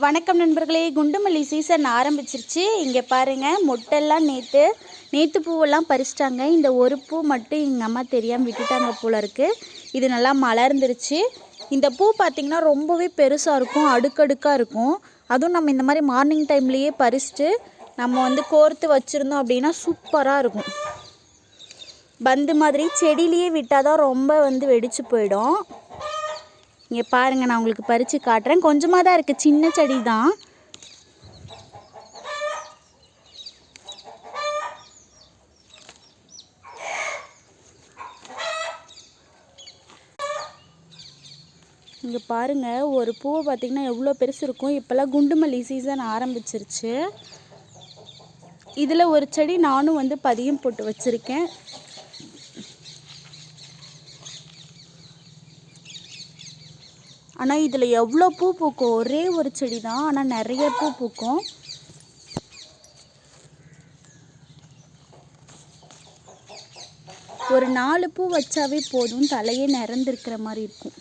வணக்கம் நண்பர்களே, குண்டுமல்லி சீசன் ஆரம்பிச்சிருச்சு. இங்கே பாருங்கள், மொட்டெல்லாம் நேற்று பூவெல்லாம் பறிச்சிட்டாங்க. இந்த ஒரு பூ மட்டும் எங்கள் அம்மா தெரியாமல் விட்டுட்டாங்க போல இருக்குது. இது நல்லா மலர்ந்துருச்சு. இந்த பூ பார்த்திங்கன்னா ரொம்பவே பெருசாக இருக்கும், அடுக்கடுக்காக இருக்கும். அதுவும் நம்ம இந்த மாதிரி மார்னிங் டைம்லேயே பறிச்சுட்டு நம்ம கோர்த்து வச்சுருந்தோம் அப்படின்னா சூப்பராக இருக்கும். பந்து மாதிரி செடியிலேயே விட்டால் தான் ரொம்ப வெடிச்சு போயிடும். இங்கே பாருங்கள், நான் உங்களுக்கு பறித்து காட்டுறேன். கொஞ்சமாக தான் இருக்குது, சின்ன செடி தான். இங்கே பாருங்கள், ஒரு பூவை பார்த்திங்கன்னா எவ்வளோ பெருசு இருக்கும். இப்போல்லாம் குண்டுமல்லி சீசன் ஆரம்பிச்சிருச்சு. இதில் ஒரு செடி நானும் பதியம் போட்டு வச்சுருக்கேன். ஆனால் இதில் எவ்வளோ பூ பூக்கும். ஒரே ஒரு செடி தான், ஆனால் நிறைய பூ பூக்கும். ஒரு 4 பூ வச்சாவே போதும், தலையே நிறந்திருக்கிற மாதிரி இருக்கும்.